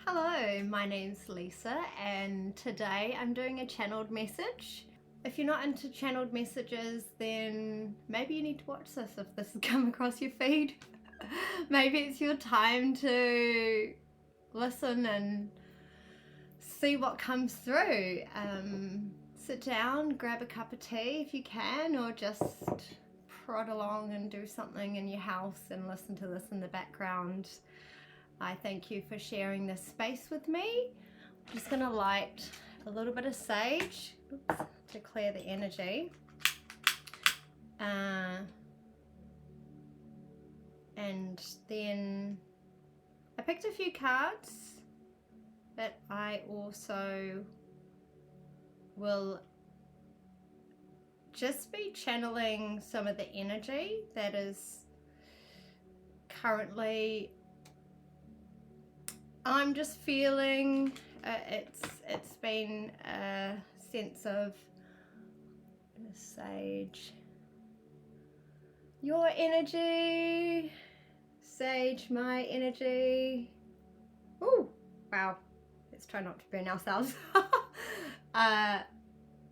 Hello, my name's Lisa and today I'm doing a channeled message. If you're not into channeled messages, then maybe you need to watch this if this has come across your feed. Maybe it's your time to listen and see what comes through. Sit down, grab a cup of tea if you can, or just prod along and do something in your house and listen to this in the background. I thank you for sharing this space with me. I'm just gonna light a little bit of sage to clear the energy. And then I picked a few cards that I also will just be channeling some of the energy that is currently, I'm just feeling it's been a sense of sage, your energy, sage, my energy. Oh wow, let's try not to burn ourselves.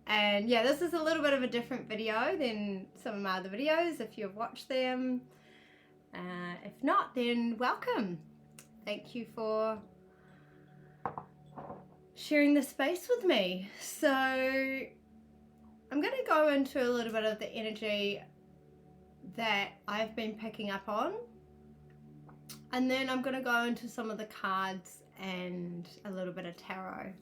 And yeah, this is a little bit of a different video than some of my other videos if you've watched them. If not, then welcome. Thank you for sharing this space with me. So I'm going to go into a little bit of the energy that I've been picking up on, and then I'm going to go into some of the cards and a little bit of tarot.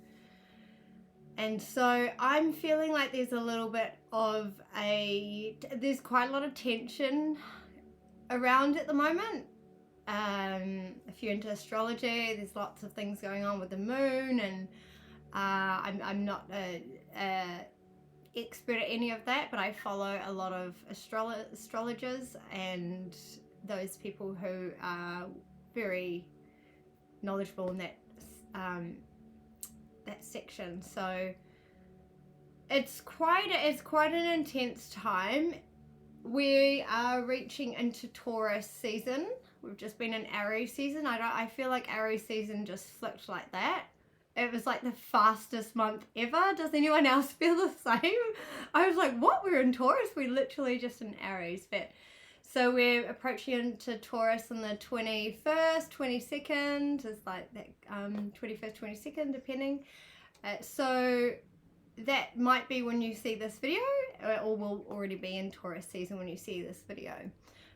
And so I'm feeling like there's a little bit of there's quite a lot of tension around at the moment. If you're into astrology, there's lots of things going on with the moon, and I'm not a expert at any of that, but I follow a lot of astrologers and those people who are very knowledgeable in that that section. So it's quite an intense time. We are reaching into Taurus season. We've just been in Aries season. I feel like Aries season just flipped like that. It was like the fastest month ever. Does anyone else feel the same? I was like, what? We're in Taurus? We're literally just in Aries. But so we're approaching into Taurus on the 21st, 22nd. It's like that 21st, 22nd, depending. So that might be when you see this video, or will already be in Taurus season when you see this video.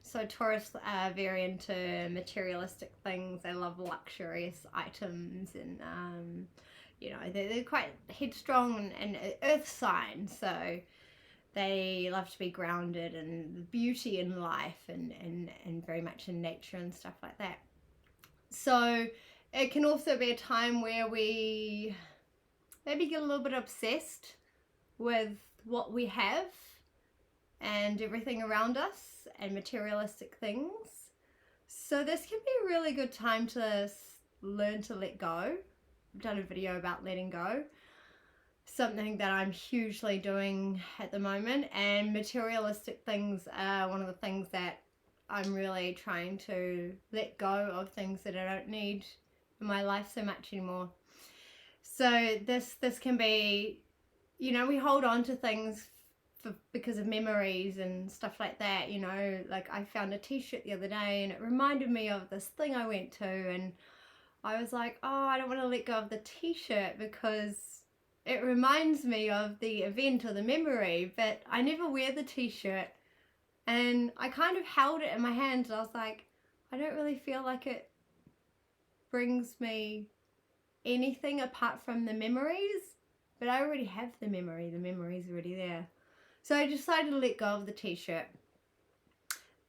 So Taurus are very into materialistic things. They love luxurious items, and you know, they're quite headstrong and earth sign. So they love to be grounded and beauty in life, and very much in nature and stuff like that. So it can also be a time where we maybe get a little bit obsessed with what we have and everything around us and materialistic things. So this can be a really good time to learn to let go. I've done a video about letting go, something that I'm hugely doing at the moment, and materialistic things are one of the things that I'm really trying to let go of, things that I don't need in my life so much anymore. So this can be, you know, we hold on to things because of memories and stuff like that, you know. Like I found a t-shirt the other day and it reminded me of this thing I went to, and I was like, oh, I don't want to let go of the t-shirt because it reminds me of the event or the memory, but I never wear the t-shirt. And I kind of held it in my hand and I was like, I don't really feel like it brings me anything apart from the memories, but I already have the memory's already there. So I decided to let go of the t-shirt,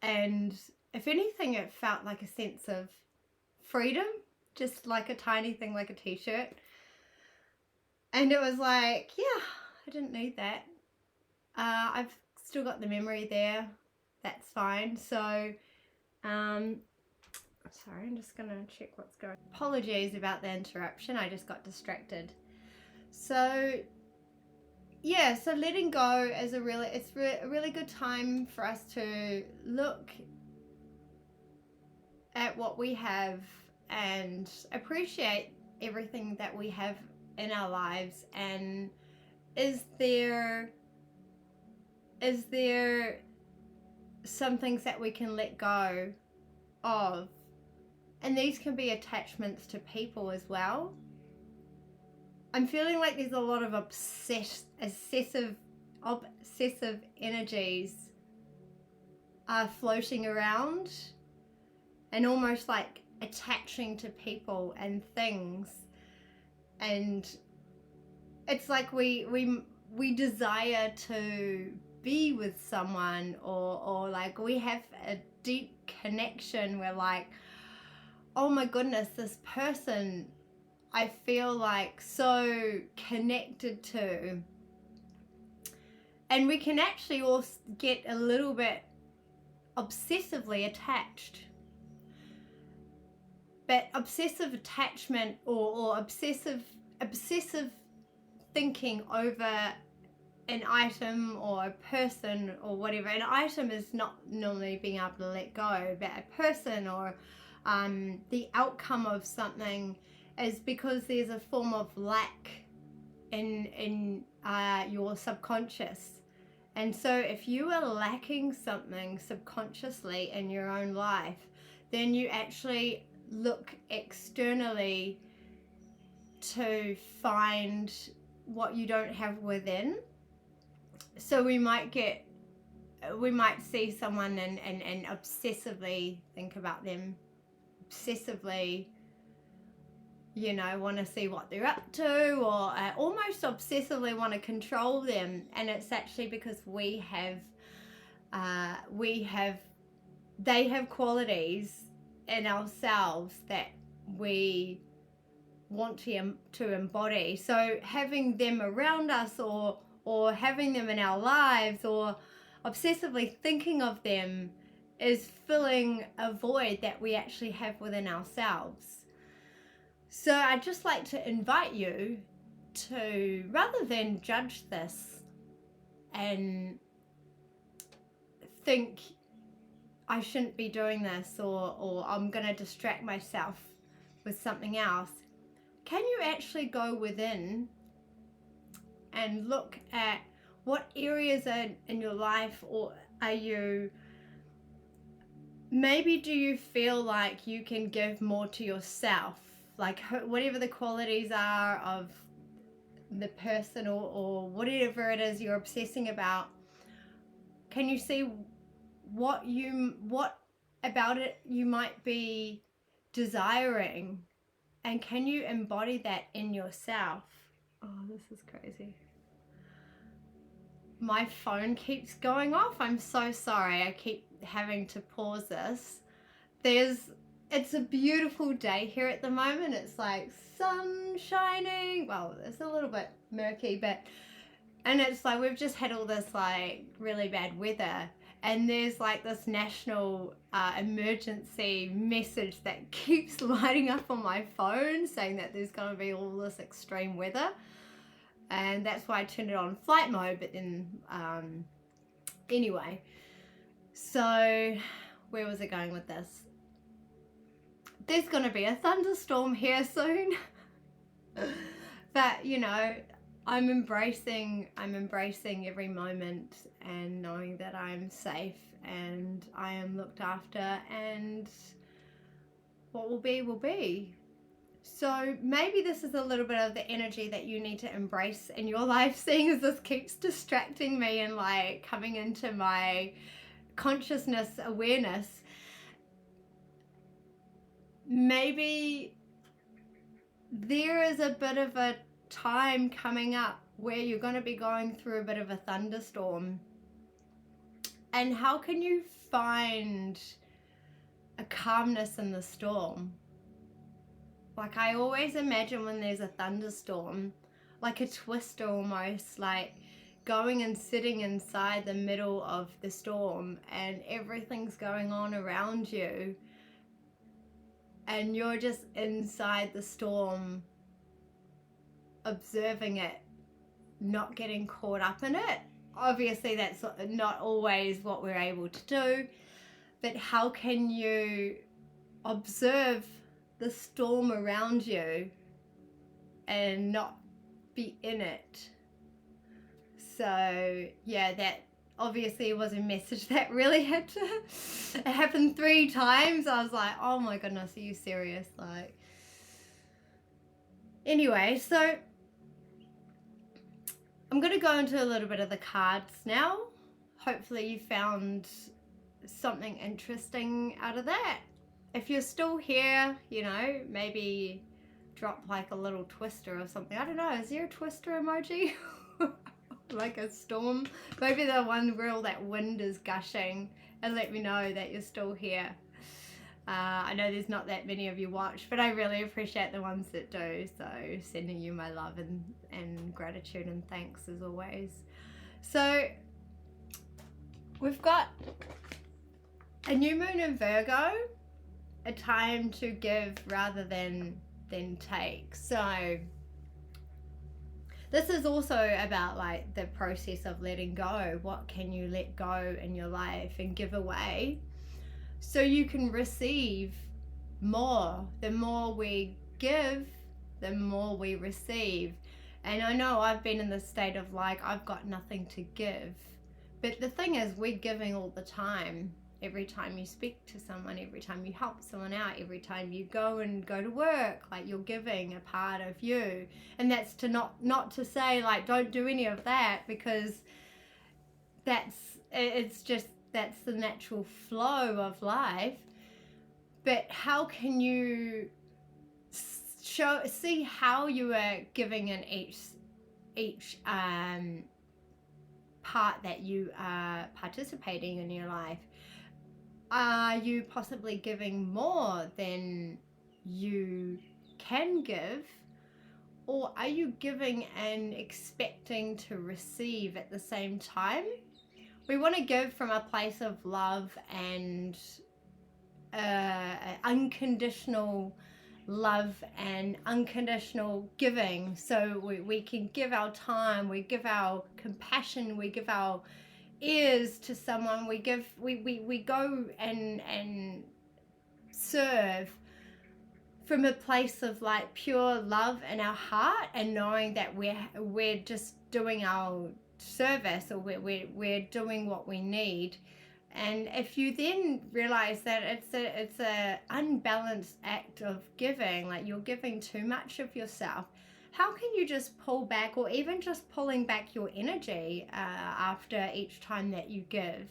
and if anything it felt like a sense of freedom, just like a tiny thing like a t-shirt. And it was like, yeah, I didn't need that. I've still got the memory there, that's fine. So sorry, I'm just gonna check what's going on. Apologies about the interruption, I just got distracted. So yeah, so letting go is a really good time for us to look at what we have and appreciate everything that we have in our lives, and is there some things that we can let go of? And these can be attachments to people as well. I'm feeling like there's a lot of obsessive energies floating around, and almost like attaching to people and things. And it's like we desire to be with someone, or like we have a deep connection. We're like, oh my goodness, this person I feel like so connected to. And we can actually also get a little bit obsessively attached. But obsessive attachment or obsessive thinking over an item or a person or whatever. An item is not normally being able to let go, but a person or the outcome of something is because there's a form of lack in your subconscious. And so if you are lacking something subconsciously in your own life, then you actually look externally to find what you don't have within. So we might see someone and obsessively think about them, obsessively, you know, want to see what they're up to, or almost obsessively want to control them. And it's actually because they have qualities in ourselves that we want to embody. So having them around us, or having them in our lives, or obsessively thinking of them, is filling a void that we actually have within ourselves. So I'd just like to invite you to, rather than judge this and think I shouldn't be doing this, or I'm going to distract myself with something else, can you actually go within and look at what areas are in your life, or are you, maybe do you feel like you can give more to yourself, like whatever the qualities are of the person, or whatever it is you're obsessing about. Can you see what about it you might be desiring, and can you embody that in yourself? Oh, this is crazy. My phone keeps going off. I'm so sorry. I keep having to pause this. It's a beautiful day here at the moment. It's like sun shining. Well, it's a little bit murky, and it's like we've just had all this like really bad weather, and there's like this national emergency message that keeps lighting up on my phone saying that there's going to be all this extreme weather. And that's why I turned it on flight mode. But then anyway, so where was it going with this? There's going to be a thunderstorm here soon. But you know, I'm embracing every moment, and knowing that I'm safe and I am looked after, and what will be will be. So maybe this is a little bit of the energy that you need to embrace in your life, seeing as this keeps distracting me and like coming into my consciousness awareness. Maybe there is a bit of a time coming up where you're going to be going through a bit of a thunderstorm. And how can you find a calmness in the storm? Like, I always imagine when there's a thunderstorm, like a twister almost, like going and sitting inside the middle of the storm, and everything's going on around you, and you're just inside the storm, observing it, not getting caught up in it. Obviously, that's not always what we're able to do, but how can you observe the storm around you and not be in it. So yeah, that obviously was a message that really had to, it happened 3 times. I was like, oh my goodness, are you serious? Like, anyway, so I'm going to go into a little bit of the cards now. Hopefully you found something interesting out of that. If you're still here, you know, maybe drop like a little twister or something. I don't know, is there a twister emoji? Like a storm? Maybe the one where all that wind is gushing, and let me know that you're still here. I know there's not that many of you watch, but I really appreciate the ones that do. So sending you my love and gratitude and thanks as always. So we've got a new moon in Virgo, a time to give rather than take. So this is also about like the process of letting go. What can you let go in your life and give away so you can receive more? The more we give, the more we receive. And I know I've been in this state of like, I've got nothing to give. But the thing is, we're giving all the time. Every time you speak to someone, every time you help someone out, every time you go to work, like you're giving a part of you. And that's to not to say like don't do any of that, because it's just that's the natural flow of life. But how can you see how you are giving in each part that you are participating in your life? Are you possibly giving more than you can give? Or are you giving and expecting to receive at the same time? We want to give from a place of love and unconditional love and unconditional giving. So we can give our time, we give our compassion, we give our ears to someone, we go and serve from a place of like pure love in our heart, and knowing that we're just doing our service, or we're doing what we need. And if you then realize that it's a unbalanced act of giving, like you're giving too much of yourself, how can you just pull back, or even just pulling back your energy after each time that you give?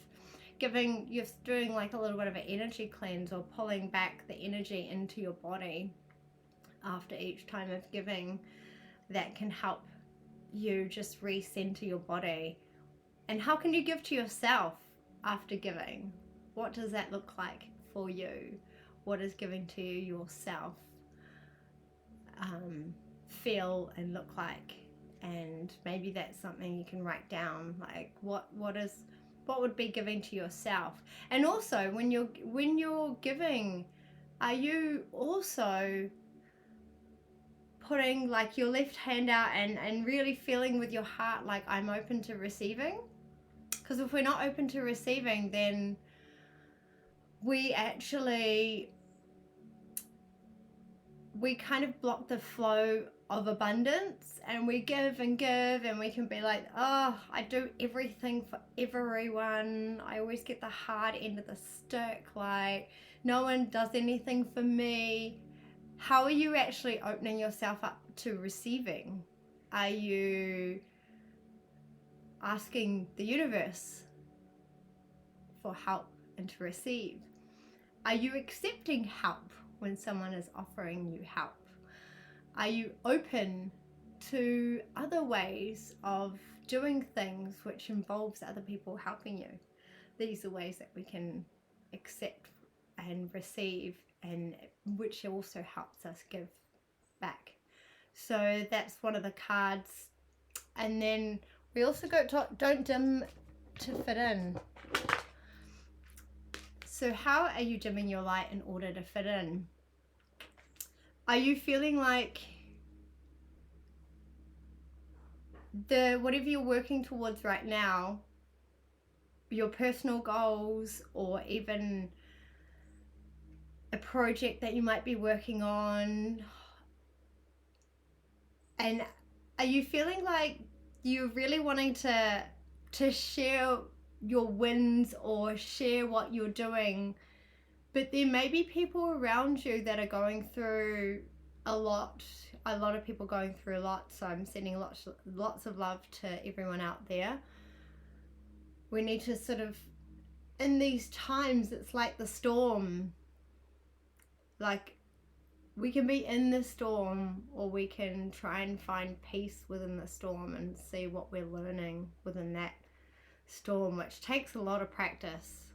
You're doing like a little bit of an energy cleanse, or pulling back the energy into your body after each time of giving. That can help you just recenter your body. And how can you give to yourself after giving? What does that look like for you? What is giving to yourself feel and look like? And maybe that's something you can write down, like what would be giving to yourself. And also when you're giving, are you also putting like your left hand out and really feeling with your heart like I'm open to receiving? Because if we're not open to receiving, then we kind of block the flow of abundance, and we give and give, and we can be like, oh, I do everything for everyone, I always get the hard end of the stick, like no one does anything for me. How are you actually opening yourself up to receiving? Are you asking the universe for help and to receive? Are you accepting help when someone is offering you help? Are you open to other ways of doing things which involves other people helping you? These are ways that we can accept and receive, and which also helps us give back. So that's one of the cards. And then we also got don't dim to fit in. So how are you dimming your light in order to fit in? Are you feeling like whatever you're working towards right now, your personal goals, or even a project that you might be working on, And are you feeling like you're really wanting to share your wins or share what you're doing, but there may be people around you that are going through a lot of people going through a lot, so I'm sending lots of love to everyone out there. We need to sort of, in these times, it's like the storm. Like, we can be in the storm, or we can try and find peace within the storm and see what we're learning within that storm, which takes a lot of practice.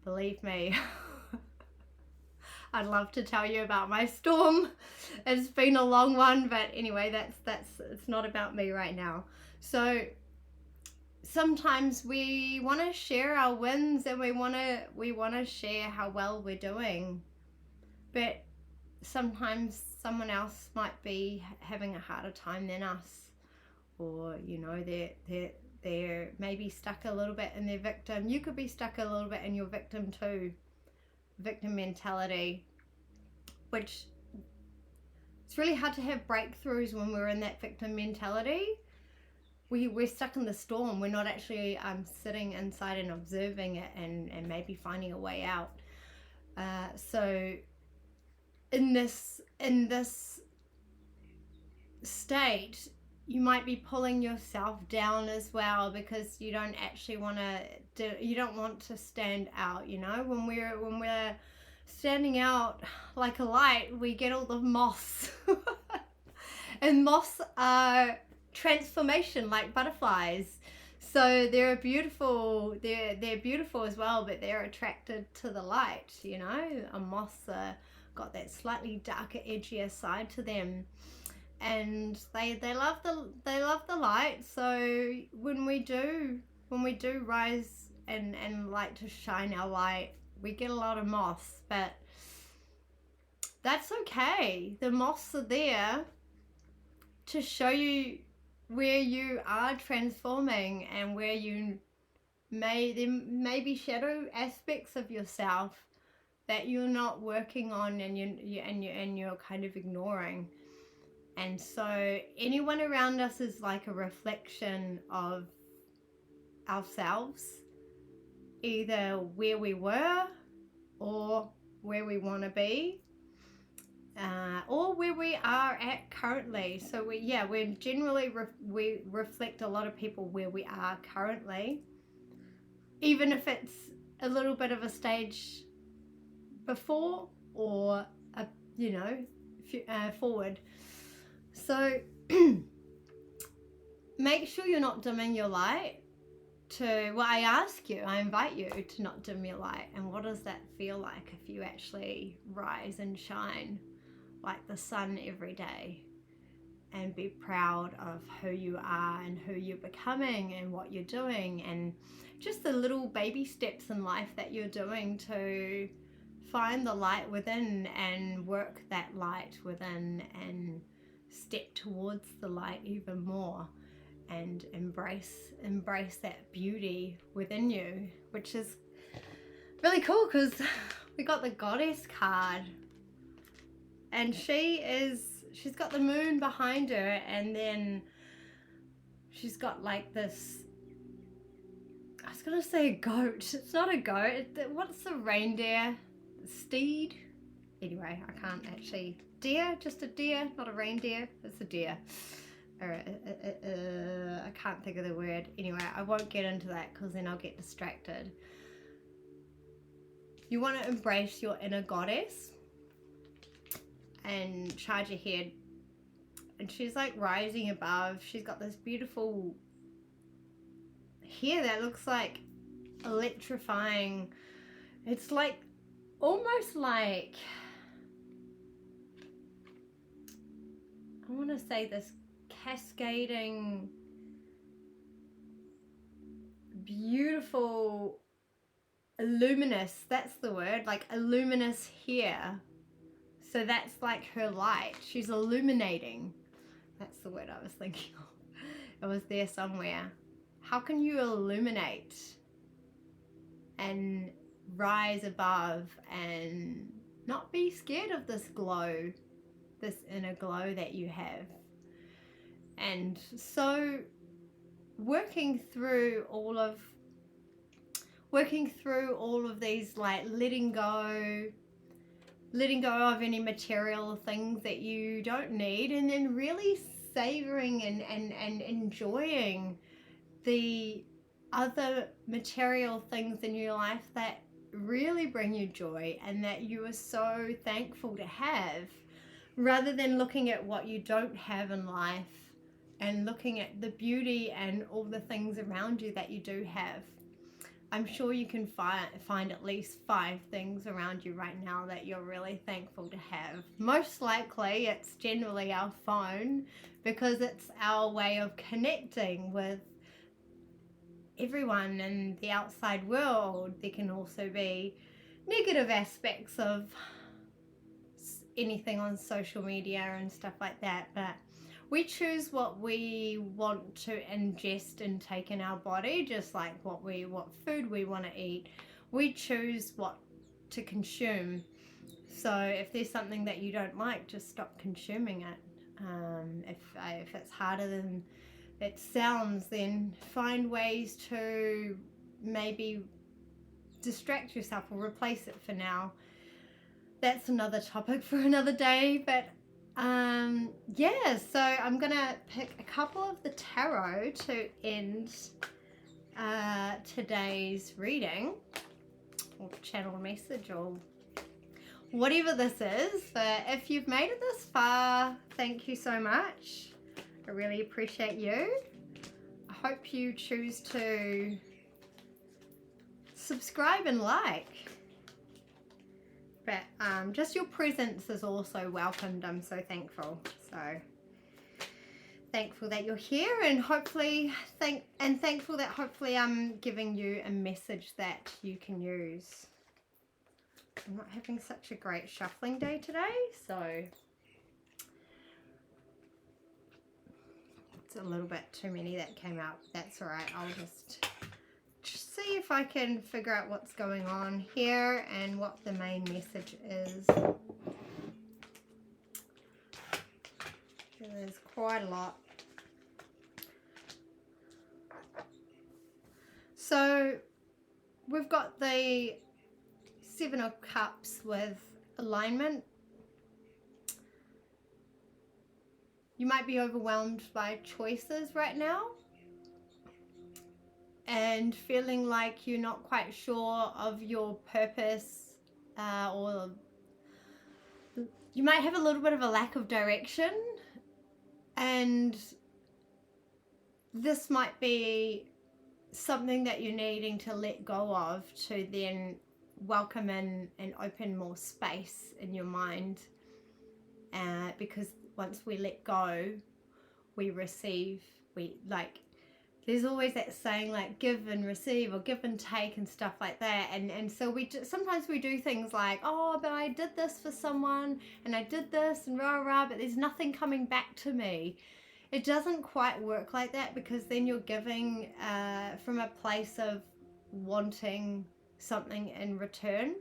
Believe me. I'd love to tell you about my storm. It's been a long one, but anyway, that's it's not about me right now. So sometimes we want to share our wins, and we want to share how well we're doing, but sometimes someone else might be having a harder time than us, or you know, they're maybe stuck a little bit in their victim. You could be stuck a little bit in your victim too, victim mentality, which it's really hard to have breakthroughs when we're in that victim mentality. We're stuck in the storm. We're not actually sitting inside and observing it and maybe finding a way out. So in this state, you might be pulling yourself down as well, because you don't actually want to stand out. You know, when we're standing out like a light, we get all the moths. And moths are transformation, like butterflies. So they're beautiful as well, but they're attracted to the light. You know, moths got that slightly darker, edgier side to them, and they love the light. So when we do rise and like to shine our light, we get a lot of moths, but that's okay. The moths are there to show you where you are transforming, and where there may be shadow aspects of yourself that you're not working on, and you're kind of ignoring. And so anyone around us is like a reflection of ourselves, either where we were or where we want to be, or where we are at currently. So we generally we reflect a lot of people where we are currently, even if it's a little bit of a stage before or forward. So make sure you're not dimming your light. I invite you to not dim your light. And what does that feel like if you actually rise and shine like the sun every day, and be proud of who you are and who you're becoming and what you're doing, and just the little baby steps in life that you're doing to find the light within and work that light within and step towards the light even more, and embrace that beauty within you, which is really cool, because we got the Goddess card, and she's got the moon behind her, and then she's got like this, I was gonna say a goat, it's not a goat, what's the reindeer, steed, anyway, I can't actually, deer, just a deer, not a reindeer, it's a deer. I can't think of the word. Anyway, I won't get into that because then I'll get distracted. You want to embrace your inner goddess and charge your head, and she's like rising above. She's got this beautiful hair that looks like electrifying. It's like almost like, I want to say this cascading, beautiful, luminous, that's the word, like a luminous hair. So that's like her light. She's illuminating. That's the word I was thinking of. It was there somewhere. How can you illuminate and rise above and not be scared of this glow this inner glow that you have. And so working through all of these, like letting go of any material things that you don't need, and then really savoring and enjoying the other material things in your life that really bring you joy and that you are so thankful to have, rather than looking at what you don't have in life and looking at the beauty and all the things around you that you do have. I'm sure you can find at least 5 things around you right now that you're really thankful to have. Most likely it's generally our phone, because it's our way of connecting with everyone in the outside world. There can also be negative aspects of anything on social media and stuff like that, but we choose what we want to ingest and take in our body, just like what food we want to eat. We choose what to consume. So if there's something that you don't like, just stop consuming it. If it's harder than it sounds, then find ways to maybe distract yourself or replace it for now. That's another topic for another day, but yeah, so I'm gonna pick a couple of the tarot to end today's reading, or channel message, or whatever this is. But if you've made it this far, thank you so much. I really appreciate you. I hope you choose to subscribe and like. But just your presence is also welcomed. I'm so thankful. So thankful that you're here, and thankful that hopefully I'm giving you a message that you can use. I'm not having such a great shuffling day today, so it's a little bit too many that came out. That's all right. I'll just see if I can figure out what's going on here and what the main message is. There's quite a lot. So we've got the 7 of Cups with alignment. You might be overwhelmed by choices right now and feeling like you're not quite sure of your purpose, or you might have a little bit of a lack of direction, and this might be something that you're needing to let go of to then welcome in and open more space in your mind, because once we let go, we receive. There's always that saying, like, give and receive, or give and take and stuff like that, and so sometimes we do things like, oh, but I did this for someone and I did this and rah rah, but there's nothing coming back to me. It doesn't quite work like that, because then you're giving from a place of wanting something in return,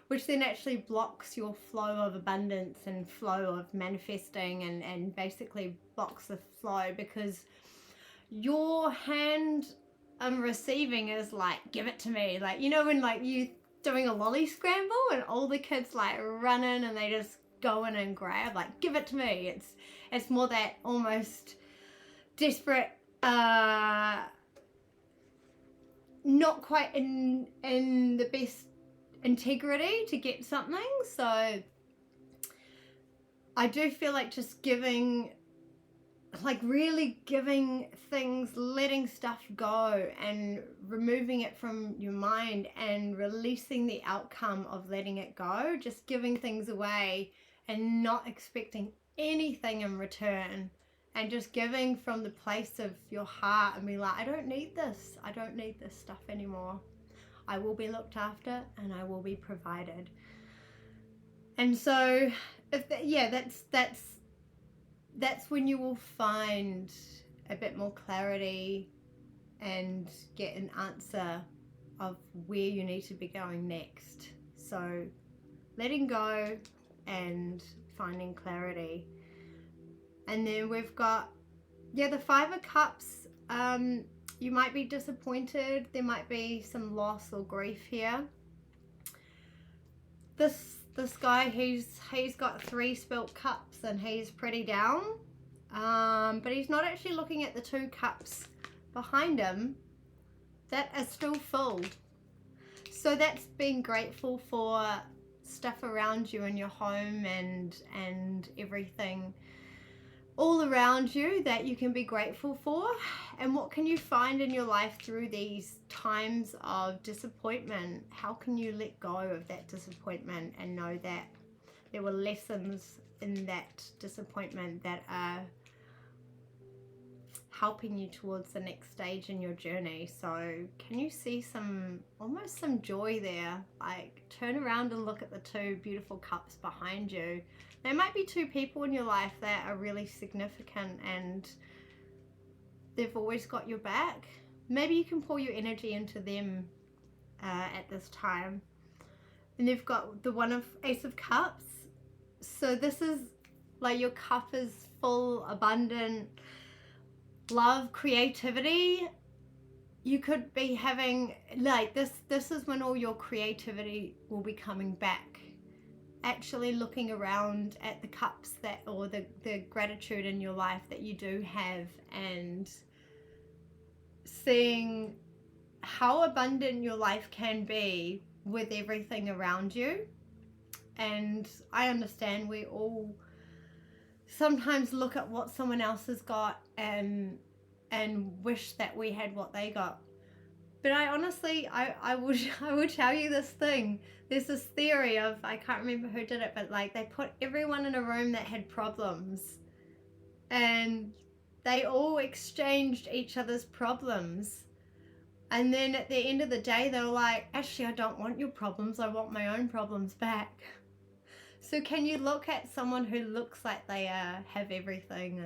which then actually blocks your flow of abundance and flow of manifesting, and basically blocks the flow, because your hand on receiving is like, give it to me. Like, you know when like you doing a lolly scramble and all the kids like run in and they just go in and grab, like, give it to me. It's more that almost desperate, not quite in the best integrity to get something. So I do feel like just giving, like really giving things, letting stuff go and removing it from your mind and releasing the outcome of letting it go, just giving things away and not expecting anything in return, and just giving from the place of your heart and be like, I don't need this stuff anymore. I will be looked after and I will be provided. And so that's when you will find a bit more clarity and get an answer of where you need to be going next. So letting go and finding clarity. And then we've got, the Five of Cups. You might be disappointed. There might be some loss or grief here. This guy, he's got 3 spilt cups and he's pretty down. But he's not actually looking at the 2 cups behind him that are still full. So that's being grateful for stuff around you in your home and everything all around you that you can be grateful for. And what can you find in your life through these times of disappointment? How can you let go of that disappointment and know that there were lessons in that disappointment that are helping you towards the next stage in your journey? So can you see almost some joy there? Like, turn around and look at the 2 beautiful cups behind you. There might be 2 people in your life that are really significant and they've always got your back. Maybe you can pour your energy into them at this time. And you've got the Ace of Cups. So this is like your cup is full, abundant, love, creativity. You could be having like this is when all your creativity will be coming back. Actually looking around at the cups or the gratitude in your life that you do have, and seeing how abundant your life can be with everything around you. And I understand we all sometimes look at what someone else has got and wish that we had what they got. But I honestly, I would tell you this thing. There's this theory of, I can't remember who did it, but like they put everyone in a room that had problems and they all exchanged each other's problems. And then at the end of the day, they were like, actually, I don't want your problems. I want my own problems back. So can you look at someone who looks like they have everything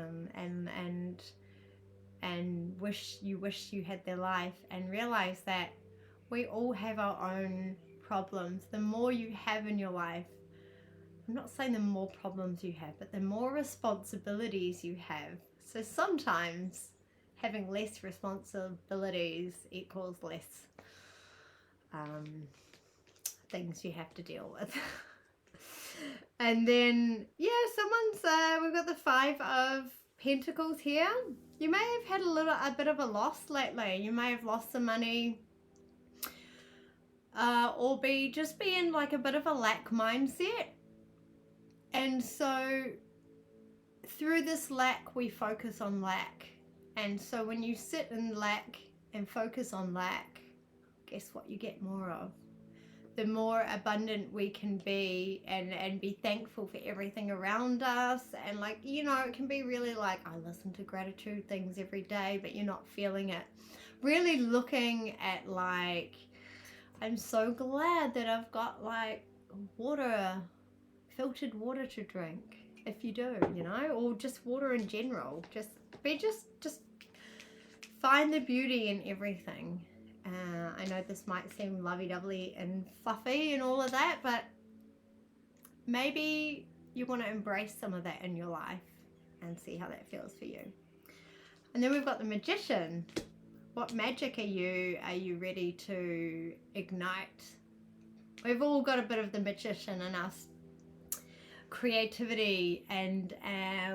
and wish you had their life, and realize that we all have our own problems. The more you have in your life, I'm not saying the more problems you have, but the more responsibilities you have. So sometimes having less responsibilities equals less things you have to deal with. And then, we've got the 5 of Pentacles here. You may have had a bit of a loss lately. You may have lost some money, or just be in like a bit of a lack mindset. And so through this lack, we focus on lack. And so when you sit in lack and focus on lack, guess what you get more of? The more abundant we can be and be thankful for everything around us. And like, it can be really like, I listen to gratitude things every day, but you're not feeling it. Really looking at like, I'm so glad that I've got like filtered water to drink. If you do, or just water in general. Just find the beauty in everything. I know this might seem lovey-dovey and fluffy and all of that, but maybe you want to embrace some of that in your life and see how that feels for you. And then we've got the Magician. What magic are you ready to ignite? We've all got a bit of the Magician in us. Creativity, and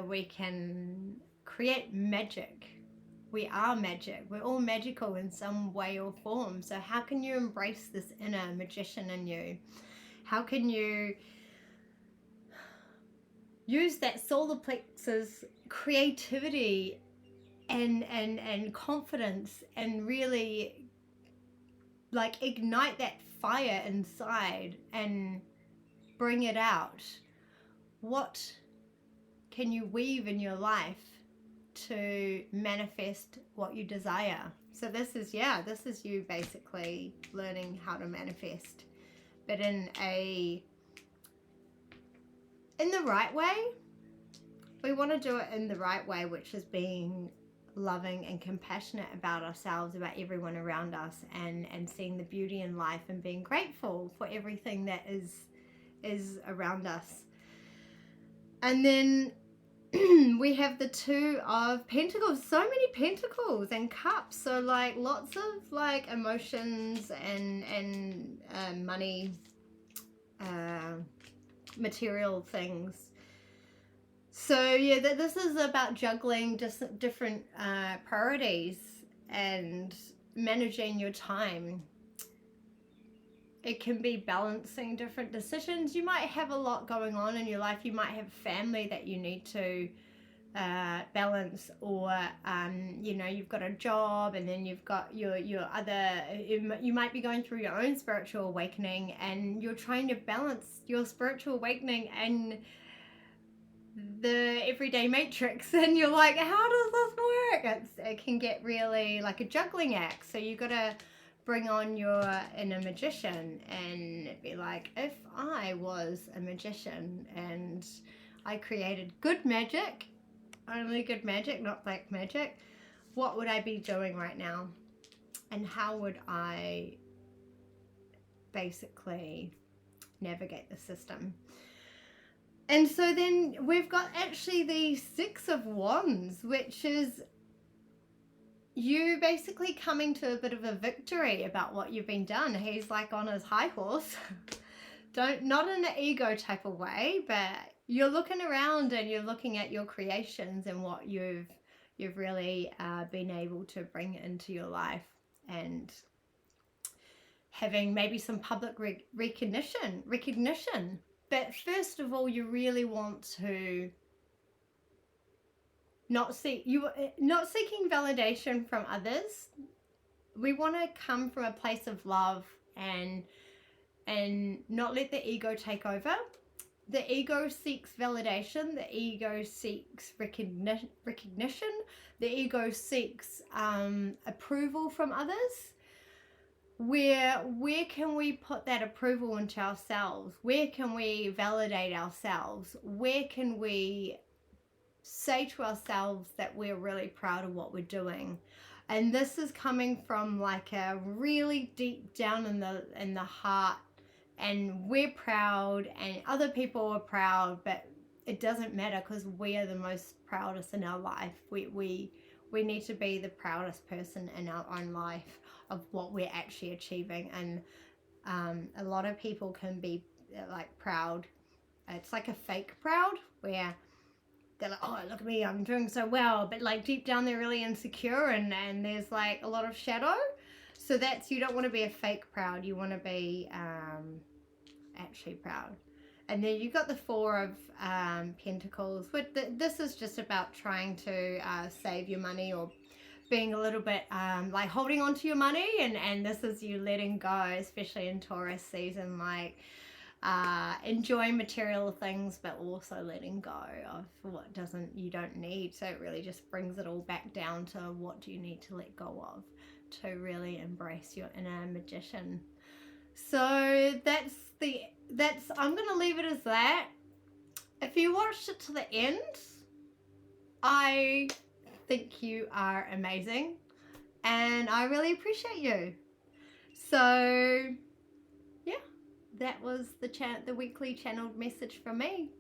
we can create magic. We are magic. We're all magical in some way or form. So how can you embrace this inner magician in you? How can you use that solar plexus creativity and confidence and really like ignite that fire inside and bring it out? What can you weave in your life to manifest what you desire? So this is you basically learning how to manifest, but in the right way. We want to do it in the right way, which is being loving and compassionate about ourselves, about everyone around us, and seeing the beauty in life and being grateful for everything that is around us. And then we have the Two of Pentacles. So many pentacles and cups. So like lots of like emotions and money, material things. So yeah, this is about juggling just different priorities and managing your time. It can be balancing different decisions. You might have a lot going on in your life. You might have family that you need to balance, or you know, you've got a job, and then you've got your other, you might be going through your own spiritual awakening, and you're trying to balance your spiritual awakening and the everyday matrix, and you're like, how does this work? It can get really like a juggling act. So you got to bring on your inner magician and be like, if I was a magician and I created good magic, only good magic, not black magic, what would I be doing right now? And how would I basically navigate the system? And so then we've got actually the Six of Wands, which is you basically coming to a bit of a victory about what you've been done. He's like on his high horse. Not in an ego type of way, but you're looking around and you're looking at your creations and what you've really been able to bring into your life, and having maybe some public recognition. But first of all, you really want to not seeking validation from others. We want to come from a place of love and not let the ego take over. The ego seeks validation. The ego seeks recognition. The ego seeks approval from others. Where can we put that approval into ourselves? Where can we validate ourselves? Where can we say to ourselves that we're really proud of what we're doing? And this is coming from like a really deep down in the heart, and we're proud and other people are proud, but it doesn't matter, because we are the most proudest in our life. We need to be the proudest person in our own life of what we're actually achieving. And a lot of people can be like proud. It's like a fake proud, where they're like, oh, look at me, I'm doing so well, but like deep down they're really insecure, and there's like a lot of shadow. So you don't want to be a fake proud. You want to be actually proud. And then you've got the Four of Pentacles. This is just about trying to save your money, or being a little bit like holding on to your money, and this is you letting go, especially in Taurus season, like enjoying material things, but also letting go of what you don't need. So it really just brings it all back down to what do you need to let go of to really embrace your inner magician. So I'm gonna leave it as that. If you watched it to the end, I think you are amazing, and I really appreciate you. So yeah, that was the weekly channeled message from me.